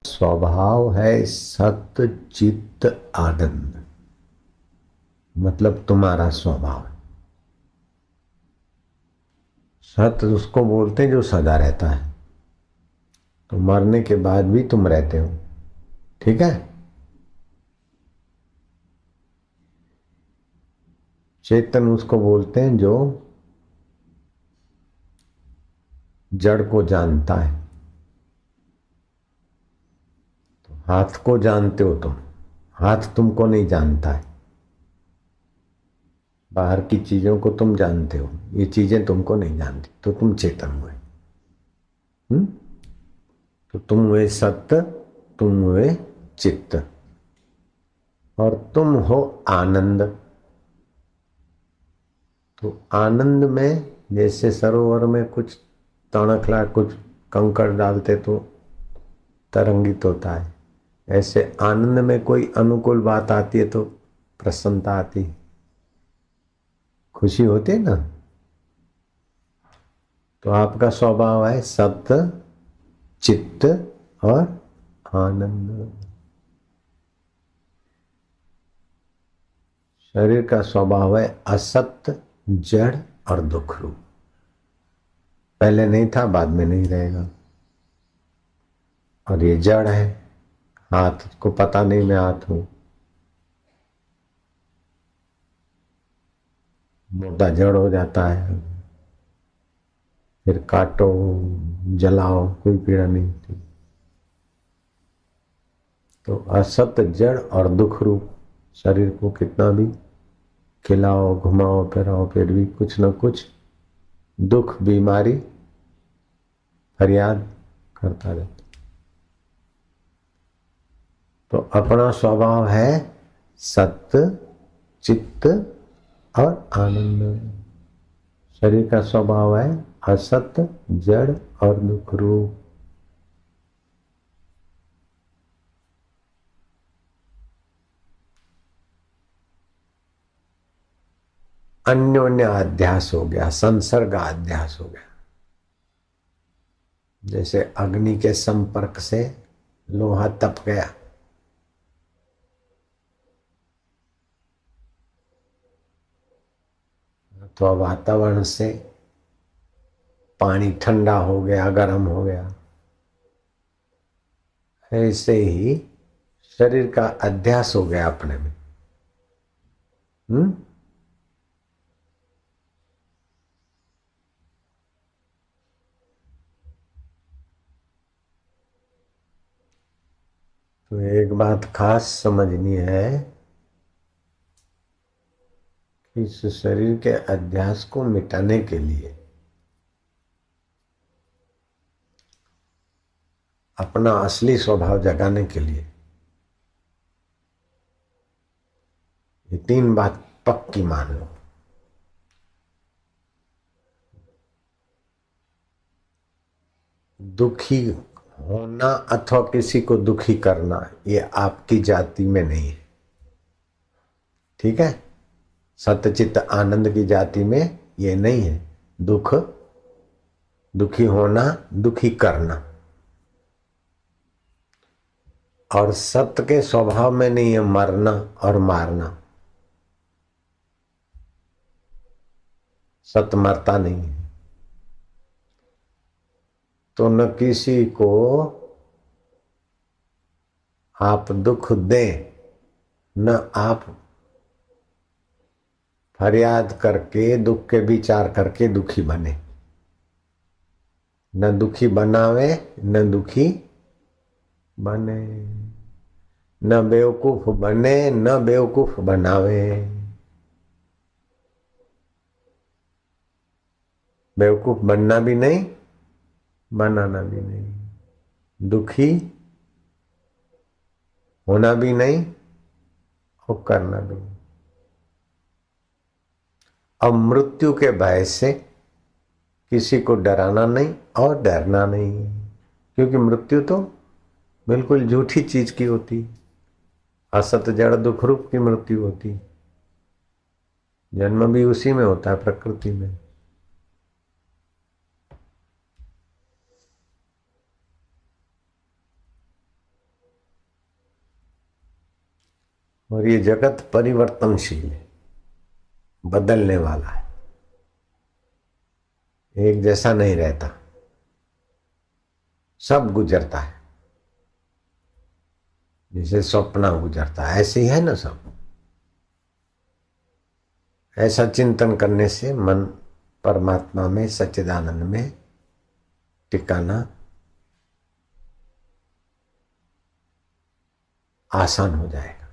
स्वभाव है सत चित्त आनंद। मतलब तुम्हारा स्वभाव। सत उसको बोलते हैं जो सदा रहता है, तो मरने के बाद भी तुम रहते हो। ठीक है। चेतन उसको बोलते हैं जो जड़ को जानता है। तो हाथ को जानते हो तुम, हाथ तुमको नहीं जानता है। बाहर की चीजों को तुम जानते हो, ये चीजें तुमको नहीं जानती, तो तुम चेतन हुए। हम्म। तो तुम हुए सत्य, तुम हुए चित्त, और तुम हो आनंद। तो आनंद में जैसे सरोवर में कुछ तणखला कुछ कंकड़ डालते तो तरंगित होता है, ऐसे आनंद में कोई अनुकूल बात आती है तो प्रसन्नता आती है, खुशी होती है ना। तो आपका स्वभाव है सत्य, चित्त और आनंद। शरीर का स्वभाव है असत्य, जड़ और दुख रूप। पहले नहीं था, बाद में नहीं रहेगा। और ये जड़ है, हाथ को पता नहीं मैं हाथ हूं। मुर्दा जड़ हो जाता है, फिर काटो जलाओ कोई पीड़ा नहीं होती। तो असत जड़ और दुख रूप शरीर को कितना भी खिलाओ घुमाओ फिराओ, फिर भी कुछ न कुछ दुख बीमारी फरियाद करता रहता। तो अपना स्वभाव है सत्य, चित्त और आनंद। शरीर का स्वभाव है असत्य, जड़ और दुख रूप। अन्योन्य अध्यास हो गया, संसर्ग अध्यास हो गया। जैसे अग्नि के संपर्क से लोहा तप गया, तो वातावरण से पानी ठंडा हो गया, गर्म हो गया। ऐसे ही शरीर का अध्यास हो गया अपने में। हम्म। तो एक बात खास समझनी है कि इस शरीर के अध्यास को मिटाने के लिए अपना असली स्वभाव जगाने के लिए ये तीन बात पक्की मान लो। दुखी होना अथवा किसी को दुखी करना ये आपकी जाति में नहीं है। ठीक है। सत्यचित्त आनंद की जाति में ये नहीं है। दुख, दुखी होना, दुखी करना और सत्य के स्वभाव में नहीं है मरना और मारना। सत्य मरता नहीं है। तो न किसी को आप दुख दें, न आप फरियाद करके दुख के विचार करके दुखी बने। न दुखी बनावे न दुखी बने, न बेवकूफ बने न बेवकूफ बनावे। बेवकूफ बनना भी नहीं, बनाना भी नहीं, दुखी होना भी नहीं और करना भी नहीं। अब मृत्यु के भय से किसी को डराना नहीं और डरना नहीं, क्योंकि मृत्यु तो बिल्कुल झूठी चीज की होती। असत जड़ दुख रूप की मृत्यु होती। जन्म भी उसी में होता है, प्रकृति में। और ये जगत परिवर्तनशील है, बदलने वाला है, एक जैसा नहीं रहता, सब गुजरता है। जैसे स्वप्न गुजरता है ऐसे ही है ना सब। ऐसा चिंतन करने से मन परमात्मा में, सच्चिदानंद में टिकाना आसान हो जाएगा।